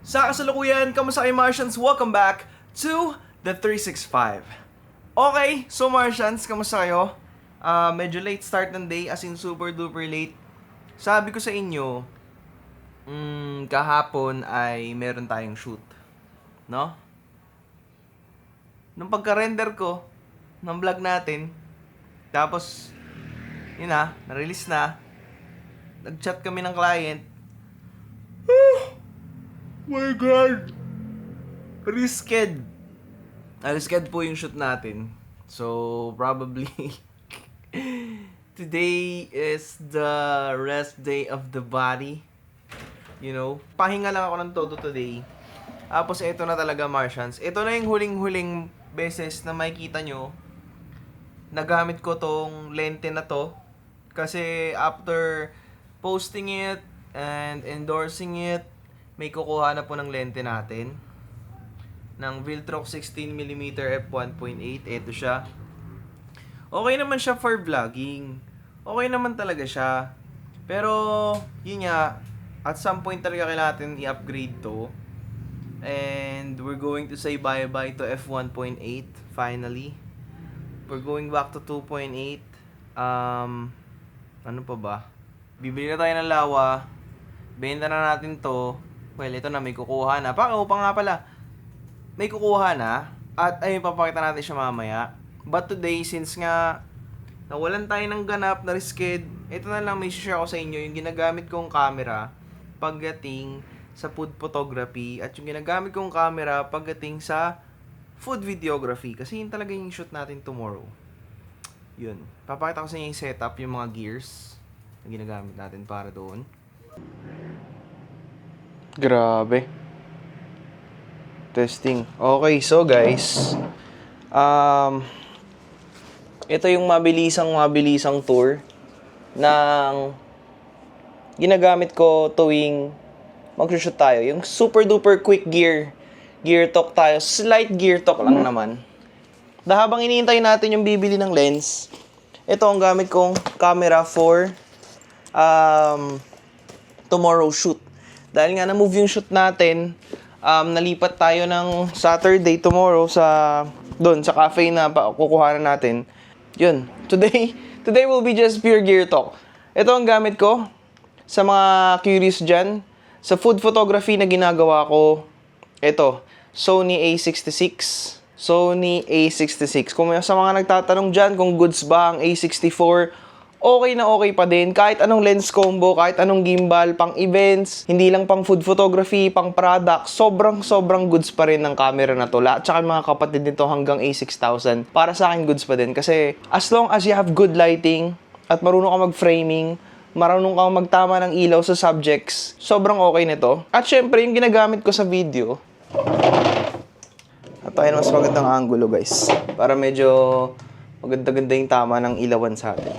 Sa kasalukuyan, kamusta kayo Martians? Welcome back to the 365. Okay, so Martians, kamusta kayo? Medyo late start ng day, as in super duper late. Sabi ko sa inyo, kahapon ay meron tayong shoot. No? Nung pagka-render ko ng vlog natin, tapos, yun na, na-release na, nag-chat kami ng client. My God! Risked po yung shoot natin. So, probably, today is the rest day of the body. You know? Pahinga lang ako ng todo today. Tapos, ito na talaga, Martians. Ito na yung huling-huling beses na makikita nyo. Nagamit ko tong lente na to. Kasi, after posting it and endorsing it, may kukuha na po ng lente natin ng Viltrox 16mm f1.8. Ito siya. Okay naman siya for vlogging. Okay naman talaga siya. Pero, yun nga, at some point talaga kailangan natin i-upgrade to. And we're going to say bye-bye to f1.8 finally. We're going back to 2.8. Ano pa ba? Bibili na tayo ng lawa. Benta na natin to. Well, ito na, may kukuha na. Upang nga pala, may kukuha na. At ayun, papakita natin siya mamaya. But today, since nga nawalan tayo ng ganap, na risked, ito na lang may share ko sa inyo, yung ginagamit kong camera pagdating sa food photography at yung ginagamit kong camera pagdating sa food videography. Kasi yun talaga yung shoot natin tomorrow. Yun. Papakita ko sa inyo yung setup, yung mga gears na ginagamit natin para doon. Grabe. Testing. Okay, so guys, ito yung mabilisang tour ng ginagamit ko tuwing mag-shoot tayo. Yung super duper quick gear talk tayo. Slight gear talk lang naman. Habang iniintay natin yung bibili ng lens, ito ang gamit kong camera for tomorrow shoot. Dahil nga na-move yung shoot natin, nalipat tayo ng Saturday tomorrow doon sa cafe na kukuhanan natin. Yun. Today will be just pure gear talk. Ito ang gamit ko sa mga curious dyan. Sa food photography na ginagawa ko, ito, Sony A66. Sony A66. Kung sa mga nagtatanong dyan kung goods ba ang A64, okay na okay pa din. Kahit anong lens combo, kahit anong gimbal, pang events, hindi lang pang food photography, pang product, sobrang goods pa rin ng camera na to. Lahat tsaka mga kapatid nito hanggang A6000. Para sa akin, goods pa din. Kasi as long as you have good lighting at marunong ka mag-framing, marunong kang magtama ng ilaw sa subjects, sobrang okay nito. At syempre, yung ginagamit ko sa video, at tayo mas magandang angulo, guys. Para medyo maganda-ganda yung tama ng ilawan sa atin.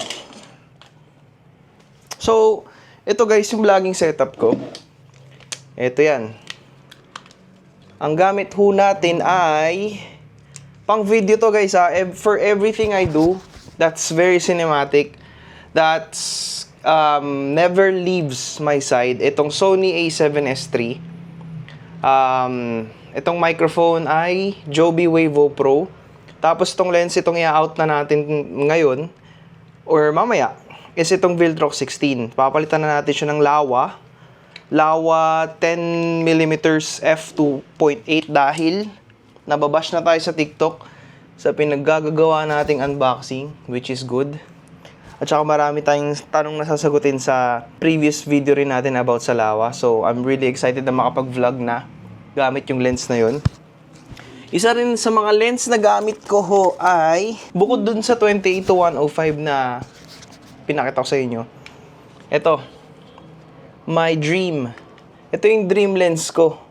So, ito guys, yung vlogging setup ko. Ito yan. Ang gamit ho natin ay pang video to guys ha. For everything I do, that's very cinematic. That's never leaves my side. Itong Sony A7S III. Itong microphone ay Joby Wavo Pro. Tapos itong lens, itong i-out na natin ngayon or mamaya is itong Viltrox 16. Papalitan na natin siya ng Lawa 10mm f2.8 dahil nababash na tayo sa TikTok sa pinaggagawa nating unboxing, which is good. At saka marami tayong tanong na sasagutin sa previous video rin natin about sa Lawa. So, I'm really excited na makapag-vlog na gamit yung lens na yun. Isa rin sa mga lens na gamit ko ho ay, bukod dun sa 28-105 na pinakita ko sa inyo, ito, my dream. Ito yung dream lens ko.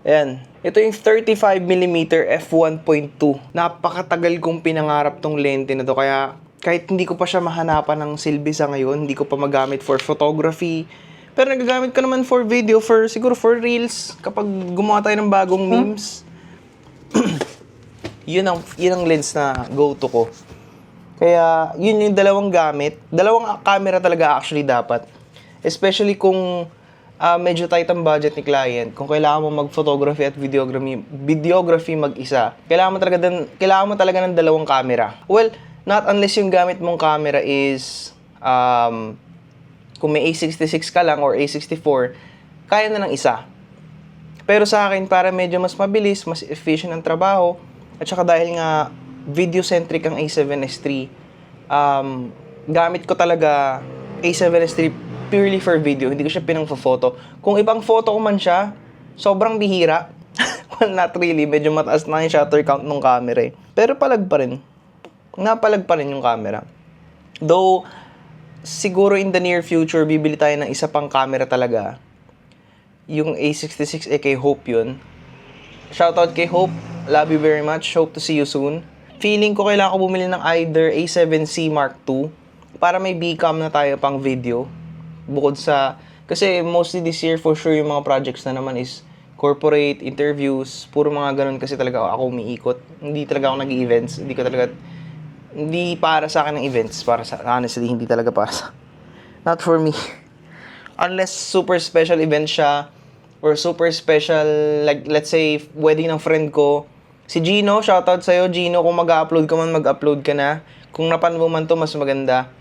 Ayan. Ito yung 35mm f1.2. Napakatagal kong pinangarap tong lente na to. Kaya kahit hindi ko pa siya mahanapan ng silbi sa ngayon, hindi ko pa magamit for photography. Pero nagagamit ko naman for video, siguro for reels. Kapag gumawa tayo ng bagong memes. yun ang lens na go-to ko. Kaya, yun yung dalawang gamit. Dalawang camera talaga actually dapat. Especially kung medyo tight ang budget ni client. Kung kailangan mo mag-photography at videography mag-isa, kailangan mo talaga ng dalawang camera. Well, not unless yung gamit mong camera is, kung may A66 ka lang or A64, kaya na ng isa. Pero sa akin, para medyo mas mabilis, mas efficient ang trabaho, at saka dahil nga video-centric ang A7S III, gamit ko talaga A7S III purely for video. Hindi ko siya pinang-photo. Kung ibang photo ko man siya, sobrang bihira. Well, not really. Medyo mataas na yung shutter count ng camera eh. Pero palag pa rin. Napalag pa rin yung camera. Though, siguro in the near future, bibili tayo ng isa pang camera talaga. Yung A66 kay Hope yun. Shoutout kay Hope. Love you very much. Hope to see you soon. Feeling ko kailangan ko bumili ng either A7C Mark II para may Bcam na tayo pang video. Bukod sa... Kasi mostly this year, for sure, yung mga projects na naman is corporate, interviews, puro mga ganun kasi talaga ako umiikot. Hindi talaga ako nag-events. Hindi para sa akin ng events. Honestly, hindi talaga para sa... Not for me. Unless super special event siya, or super special, like, let's say, wedding ng friend ko. Si Gino, shoutout sa'yo. Gino, kung mag-upload ka man, mag-upload ka na. Kung napan mo man to, mas maganda.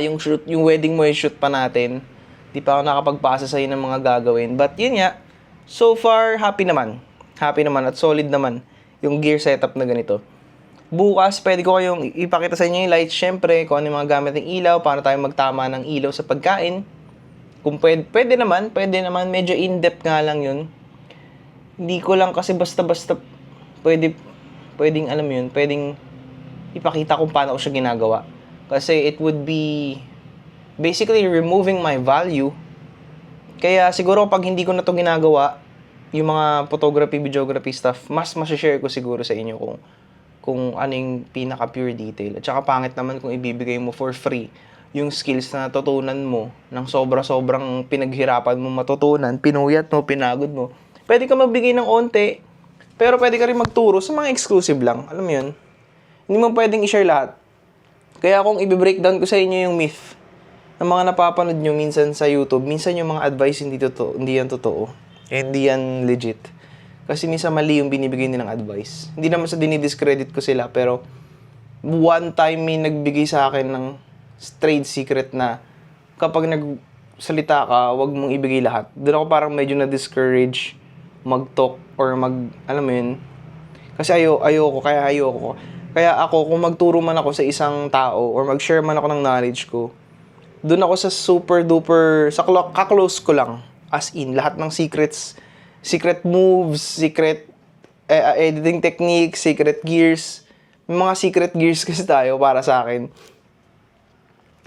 Yung wedding mo, i-shoot pa natin. Di pa ako nakapagpasa sa'yo ng mga gagawin. But yun nga, so far, happy naman. Happy naman at solid naman yung gear setup na ganito. Bukas, pwede ko kayong ipakita sa inyo yung lights, syempre, kung ano yung mga gamit ng ilaw, para tayo magtama ng ilaw sa pagkain. Kung pwede naman, medyo in-depth nga lang yun. Hindi ko lang kasi basta-basta, pwedeng alam yun, pwedeng ipakita kung paano ko siya ginagawa. Kasi it would be basically removing my value. Kaya siguro pag hindi ko na to ginagawa, yung mga photography, videography stuff, mas share ko siguro sa inyo kung ano yung pinaka-pure detail. At saka pangit naman kung ibibigay mo for free yung skills na natutunan mo ng sobra-sobrang pinaghirapan mo matutunan, pinuyat mo, pinagod mo. Pwede ka magbigay ng onte, pero pwede ka rin magturo sa mga exclusive lang. Alam mo yun? Hindi mo pwedeng i-share lahat. Kaya kung i-breakdown ko sa inyo yung myth ng mga napapanood nyo minsan sa YouTube, minsan yung mga advice hindi yan totoo. Hindi yan legit. Kasi minsan mali yung binibigay nilang advice. Hindi naman sa dinidiscredit ko sila, pero one time may nagbigay sa akin ng trade secret na kapag nagsalita ka, wag mong ibigay lahat. Doon ako parang medyo na-discourage mag-talk or alam mo yun. Kasi ayoko. Kaya ako, kung magturo man ako sa isang tao or mag-share man ako ng knowledge ko, doon ako sa super duper, sa kaklose ko lang. As in, lahat ng secrets, secret moves, secret editing techniques, secret gears. May mga secret gears kasi tayo para sa akin.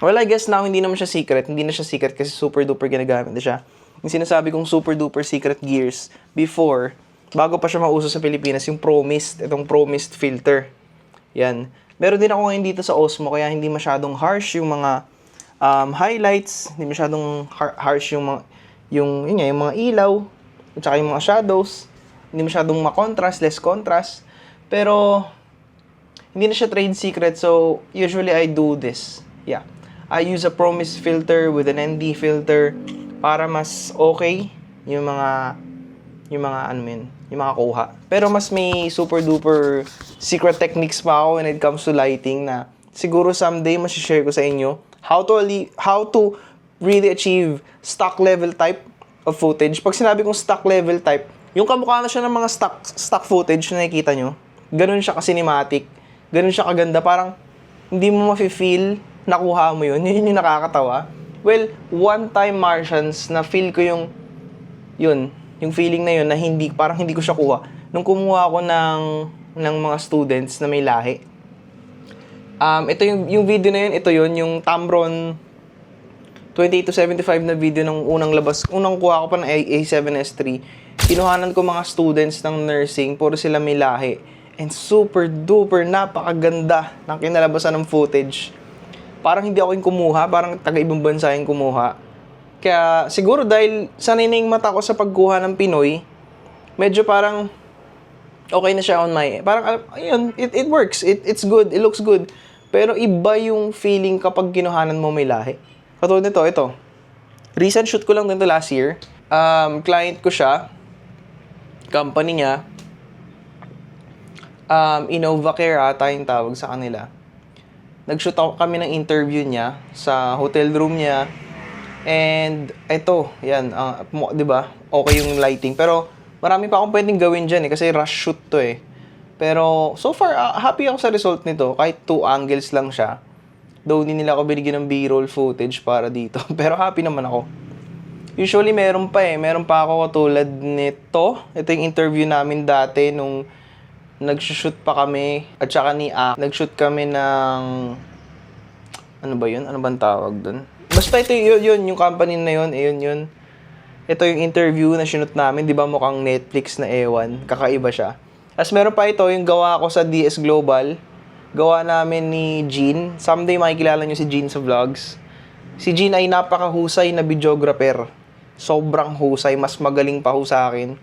Well, I guess now, hindi naman siya secret. Hindi na siya secret kasi super duper ginagamit na siya. Yung sinasabi kong super duper secret gears, before, bago pa siya mauso sa Pilipinas, yung itong Pro Mist filter. Yan. Meron din ako ngayon dito sa Osmo, kaya hindi masyadong harsh yung mga highlights, hindi masyadong harsh yung mga ilaw, at saka yung mga shadows, hindi masyadong less contrast. Pero, hindi na siya trade secret, so usually I do this. Yeah. I use a Pro Mist filter with an ND filter para mas okay yung mga kuha. Pero mas may super duper secret techniques pa ako when it comes to lighting na siguro someday masishare ko sa inyo how to really achieve stock level type of footage. Pag sinabi kong stock level type, yung kamukha na siya ng mga stock footage na nakikita nyo. Ganun siya ka-cinematic. Ganun siya kaganda. Parang hindi mo mafe-feel nakuha mo yun. Yun yung nakakatawa. Well, one time Martians na feel ko yung feeling na yun na parang hindi ko siya kuha. Nung kumuha ako ng mga students na may lahi. Ito yung video na yun, ito yun, yung Tamron 28-75 na video ng unang kuha ko pa ng A7S III. Kinuhanan ko mga students ng nursing, puro sila may lahi. And super duper, napakaganda ng kinalabasan ng footage. Parang hindi ako yung kumuha, parang taga-ibang bansa yung kumuha. Kaya siguro dahil sanay na yung mata ko sa pagkuha ng Pinoy, medyo parang okay na siya on my... Parang, ayun, it works. It's good. It looks good. Pero iba yung feeling kapag kinuhanan mo may lahi. Katulad nito, ito. Recent shoot ko lang din to last year. Client ko siya. Company niya. InnovaCare ata yung tawag sa kanila. Nag-shoot kami ng interview niya sa hotel room niya. And eto, yan, 'di ba? Okay yung lighting. Pero marami pa akong pwedeng gawin diyan kasi rush shoot to eh. Pero so far happy ako sa result nito kahit 2 angles lang siya. Though hindi nila ako binigyan ng B-roll footage para dito. Pero happy naman ako. Usually meron pa ako katulad nito. Ito yung interview namin dati nung nag-shoot pa kami at saka ni nag-shoot kami ng ano ba yun? Ano bang tawag dun? Basta ito yun yung company na yun, yun. Ito yung interview na shoot namin, di ba mukhang Netflix na ewan, kakaiba siya. As meron pa ito, yung gawa ko sa DS Global, gawa namin ni Jean. Someday makikilala nyo si Jean sa vlogs. Si Jean ay napakahusay na videographer. Sobrang husay, mas magaling pa ho sa akin.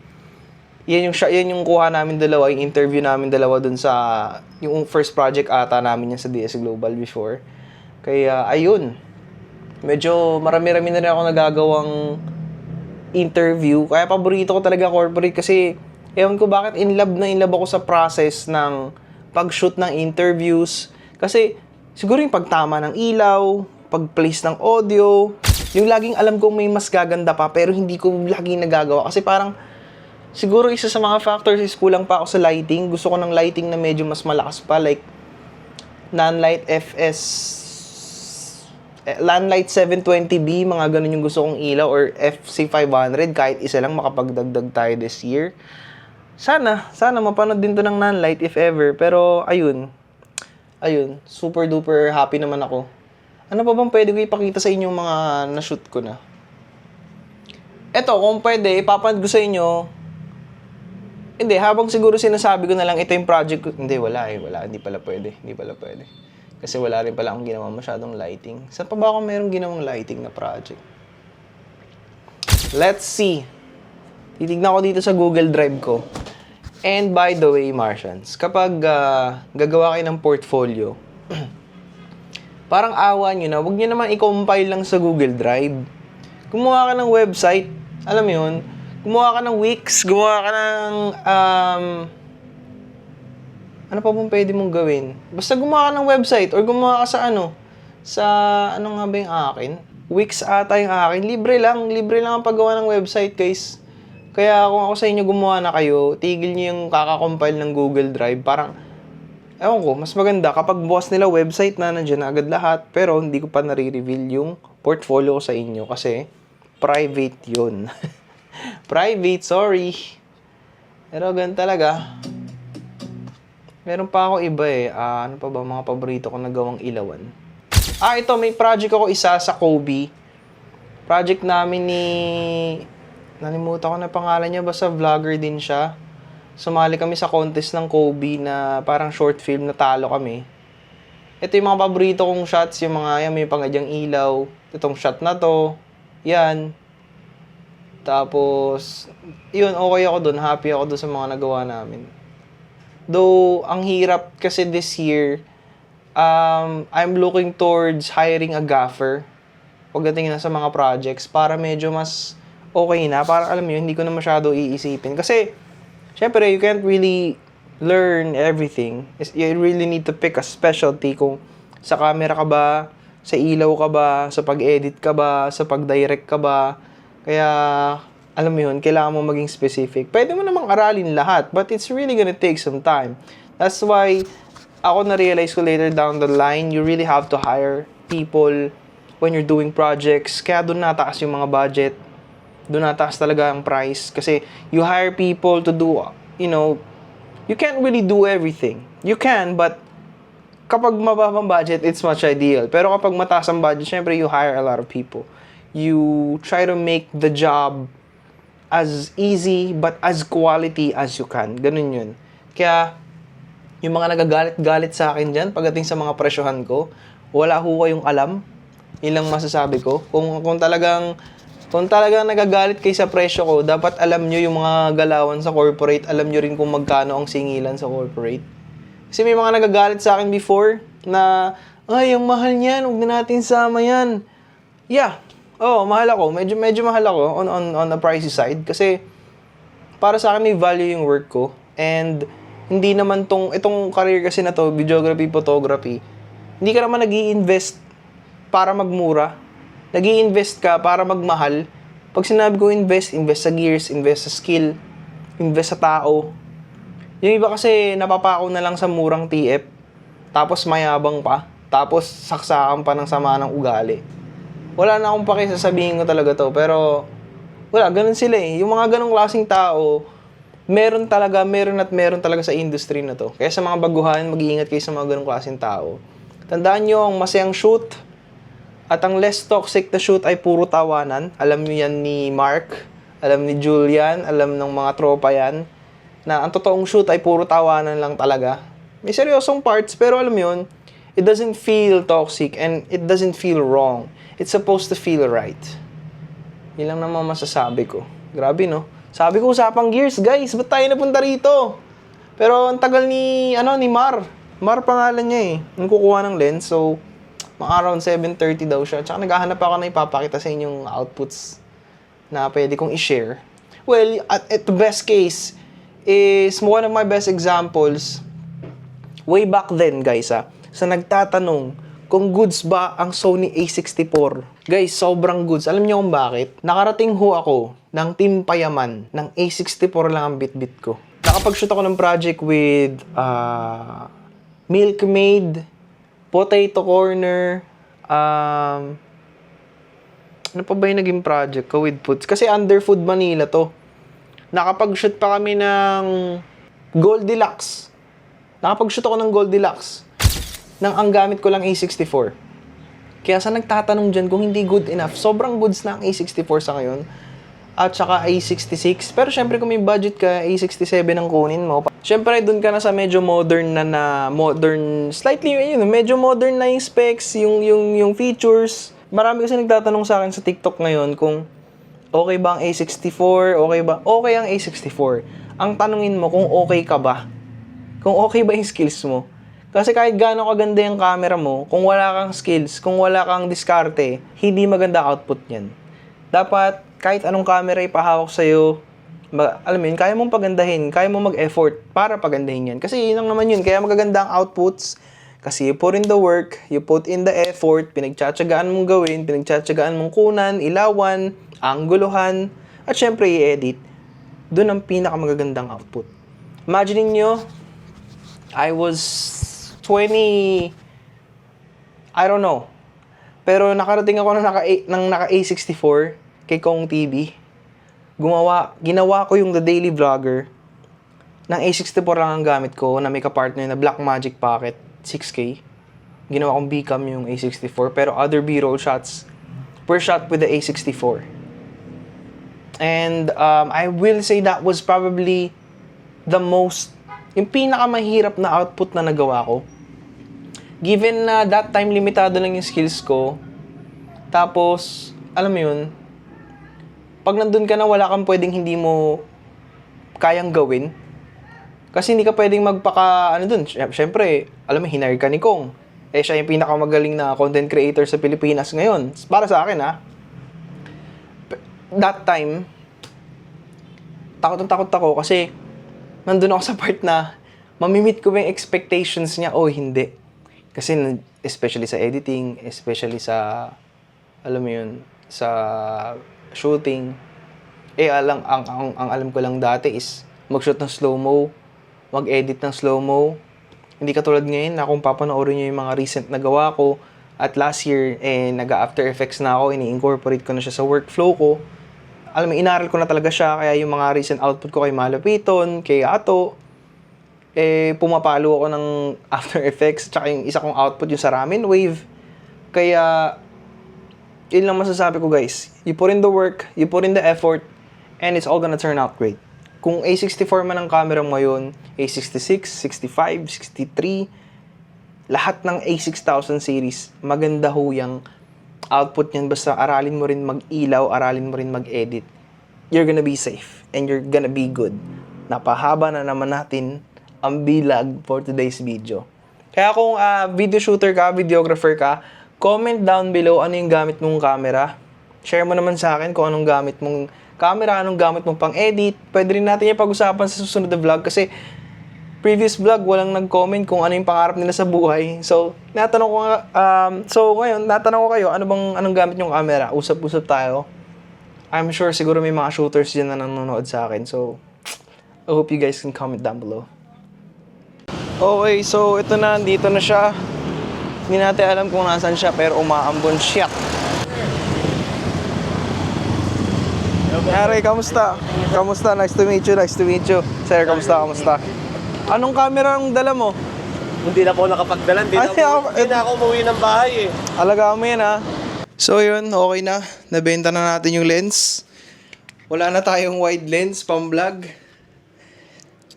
Yan yung kuha namin dalawa, yung interview namin dalawa dun sa yung first project ata namin yan sa DS Global before. Kaya ayun. Medyo marami-rami na rin ako nagagawang interview. Kaya paborito ko talaga corporate kasi ewan ko bakit in love ako sa process ng pag-shoot ng interviews. Kasi siguro yung pagtama ng ilaw, pag-place ng audio, yung laging alam kong may mas gaganda pa pero hindi ko laging nagagawa. Kasi parang siguro isa sa mga factors is kulang pa ako sa lighting. Gusto ko ng lighting na medyo mas malakas pa. Like, Landlight 720B, mga ganun yung gusto kong ilaw. Or FC500, kahit isa lang makapagdagdag tayo this year. Sana mapanood din to ng Nanlite if ever. Pero, ayun, super duper happy naman ako. Ano pa bang pwede ko ipakita sa inyo mga na-shoot ko na? Eto, kung pwede, ipapanood ko sa inyo. Hindi, habang siguro sinasabi ko na lang ito yung project ko. Hindi, wala. Hindi pala pwede. Kasi wala rin pala akong ginawa masyadong lighting. Saan pa ba ako mayroong ginawang lighting na project? Let's see. Titignan ko dito sa Google Drive ko. And by the way, Martians, kapag gagawa kayo ng portfolio, parang awa nyo na, huwag nyo naman i-compile lang sa Google Drive. Gumawa ka ng website, alam mo yun, gumawa ka ng Wix, gumawa ka ng, ano pa bang pwede mong gawin? Basta gumawa ka ng website, or gumawa ka sa ano nga ba yung akin? Wix ata yung akin. Libre lang ang paggawa ng website, guys. Kaya kung ako sa inyo gumawa na kayo, tigil nyo yung kaka-compile ng Google Drive. Parang, ewan ko, mas maganda kapag bukas nila website na nandiyan na agad lahat, pero hindi ko pa nare-reveal yung portfolio ko sa inyo kasi private yun. Private, sorry. Pero ganun talaga. Meron pa ako iba eh. Ano pa ba mga paborito ko na gawang ilawan? Ito, may project ako isa sa Kobe. Project namin ni... Nalimutan ko na pangalan niya. Basta vlogger din siya. Sumali kami sa contest ng Kobe na parang short film na talo kami. Ito yung mga paborito kong shots. Yung mga yan, may pangadyang ilaw. Itong shot na to. Yan. Tapos, yun, okay ako dun. Happy ako dun sa mga nagawa namin. Though, ang hirap kasi this year, I'm looking towards hiring a gaffer pagdating na sa mga projects para medyo mas okay na. Para alam mo yun, hindi ko na masyado iisipin. Kasi, syempre, you can't really learn everything. You really need to pick a specialty kung sa camera ka ba, sa ilaw ka ba, sa pag-edit ka ba, sa pag-direct ka ba. Kaya, alam mo yun, kailangan mo maging specific. Pwede mo namang aralin lahat, but it's really gonna take some time. That's why, ako na-realize ko later down the line, you really have to hire people when you're doing projects. Kaya doon nataas yung mga budget. Doon nataas talaga ang price. Kasi you hire people to do, you can't really do everything. You can, but kapag mababang budget, it's much ideal. Pero kapag mataas ang budget, syempre you hire a lot of people. You try to make the job as easy but as quality as you can. Ganun yun. Kaya, yung mga nagagalit-galit sa akin dyan, pagdating sa mga presyohan ko, wala ho kayong alam. Yun lang masasabi ko. Kung talagang nagagalit kayo sa presyo ko, dapat alam nyo yung mga galawan sa corporate. Alam nyo rin kung magkano ang singilan sa corporate. Kasi may mga nagagalit sa akin before na, ay, ang mahal niyan, huwag na natin sama yan. Yeah, Oo, mahal ako. Medyo mahal ako on the pricey side. Kasi, para sa akin may value yung work ko. And, hindi naman itong career kasi na to, videography, photography, hindi ka naman nag-i-invest para magmura. Nag-i-invest ka para magmahal. Pag sinabi ko invest sa gears, invest sa skill, invest sa tao. Yung iba kasi napapako na lang sa murang TF, tapos mayabang pa, tapos saksakan pa ng sama ng ugali. Wala na akong pakisasabihin ko talaga to, pero wala, ganun sila eh. Yung mga ganung klaseng tao, meron talaga sa industry na to. Kaya sa mga baguhan, mag-iingat kayo sa mga ganung klaseng tao. Tandaan nyo, ang masayang shoot at ang less toxic na shoot ay puro tawanan. Alam nyo yan ni Mark, alam ni Julian, alam ng mga tropa yan, na ang totoong shoot ay puro tawanan lang talaga. May seryosong parts, pero alam mo yun, it doesn't feel toxic and it doesn't feel wrong. It's supposed to feel right. Yun lang naman masasabi ko. Grabe, no? Sabi ko, usapang gears, guys. Ba't tayo napunta rito? Pero ang tagal ni Mar. Mar pangalan niya eh. Nung kukuha ng lens. So, mga around 7:30 daw siya. Tsaka naghahanap ako na ipapakita sa inyong outputs na pwede kong i-share. Well, at the best case is one of my best examples way back then, guys, sa nagtatanong kung goods ba ang Sony A64. Guys, sobrang goods. Alam niyo kung bakit? Nakarating ho ako ng Team Payaman ng A64 lang ang bitbit ko. Nakapag-shoot ako ng project with Milkmaid, Potato Corner, ano pa ba yung naging project ko with Foods? Kasi under Food Manila to. Nakapag-shoot pa kami ng Goldilocks. Nakapag-shoot ako ng Goldilocks. Nang ang gamit ko lang A64. Kaya sa nagtatanong dyan kung hindi good enough, sobrang goods na ang A64 sa ngayon. At saka A66. Pero syempre kung may budget ka, A67 ang kunin mo. Syempre dun ka na sa medyo modern modern, slightly medyo modern na yung specs, yung features. Marami kasi nagtatanong sa akin sa TikTok ngayon kung okay ba ang A64, okay ang A64. Ang tanungin mo kung okay ka ba? Kung okay ba yung skills mo? Kasi kahit gaano kaganda yung camera mo, kung wala kang skills, kung wala kang diskarte, hindi maganda output niyan. Dapat, kahit anong camera ipahawak sa'yo, alam mo yun, kaya mong pagandahin, kaya mong mag-effort para pagandahin yan. Kasi yun lang naman yun, kaya magaganda ang outputs, kasi you put in the work, you put in the effort, pinagtsatsagaan mong gawin, pinagtsatsagaan mong kunan, ilawan, angguluhan, at syempre i-edit. Doon ang pinakamagagandang output. Imagine niyo, I was 20, I don't know. Pero nakarating ako ng naka A64 kay Kong TV. Ginawa ko yung The Daily Vlogger. Ng A64 lang ang gamit ko na may kapartner na Blackmagic Pocket 6K. Ginawa kong Bcam yung A64. Pero other B-roll shots were shot with the A64. And I will say that was probably yung pinakamahirap na output na nagawa ko. Given na that time limitado lang yung skills ko, tapos, alam mo yun, pag nandun ka na wala kang pwedeng hindi mo kayang gawin. Kasi hindi ka pwedeng dun. Siyempre, alam mo, hinire ka ni Kong. Siya yung pinakamagaling na content creator sa Pilipinas ngayon. Para sa akin, that time, takot ako kasi nandun ako sa part na mamimit ko ba yung expectations niya o hindi. Kasi especially sa editing, especially sa, alam mo yun, sa shooting. Ang alam ko lang dati is mag-shoot ng slow-mo, mag-edit ng slow-mo. Hindi katulad ngayon na kung papanoorin nyo yung mga recent na gawa ko, at last year, nag-After Effects na ako, ini-incorporate ko na siya sa workflow ko. Alam mo, inaral ko na talaga siya, kaya yung mga recent output ko kay Malapiton, kay Ato, pumapalo ako ng After Effects, tsaka yung isa kong output yung sa Ramen Wave. Kaya, yun lang masasabi ko, guys. You put in the work, you put in the effort, and it's all gonna turn out great. Kung A64 man ang camera mo ngayon, A66, 65, 63, lahat ng A6000 series, maganda ho yung output niyan. Basta aralin mo rin mag-ilaw, aralin mo rin mag-edit. You're gonna be safe, and you're gonna be good. Napahaba na naman natin ang bilag for today's video. Kaya kung video shooter ka, videographer ka, comment down below ano yung gamit mong camera. share mo naman sa akin kung anong gamit mong camera, anong gamit mong pang-edit. Pwede rin natin yung pag-usapan sa susunod na vlog kasi previous vlog, walang nag-comment kung ano yung pangarap nila sa buhay. So, natanong ko nga, ngayon, natanong ko kayo, anong gamit yung camera? Usap-usap tayo. I'm sure siguro may mga shooters dyan na nanonood sa akin. So, I hope you guys can comment down below. Okay, so ito na, dito na siya. Hindi natin alam kung nasan siya, pero umaambon siya. Harry, kamusta? Kamusta? Nice to meet you, nice to meet you. Sir, kamusta, kamusta? Anong camera ang dala mo? Hindi na po nakapagdala, hindi na ako umuwi ng bahay eh. Alagaan mo yan, ha? So yun, okay na. Nabenta na natin yung lens. Wala na tayong wide lens pang vlog.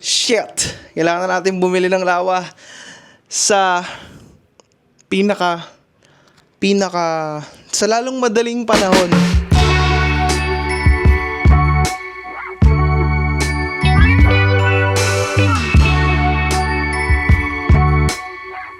Shit! Kailangan na natin bumili ng lawa sa sa lalong madaling panahon.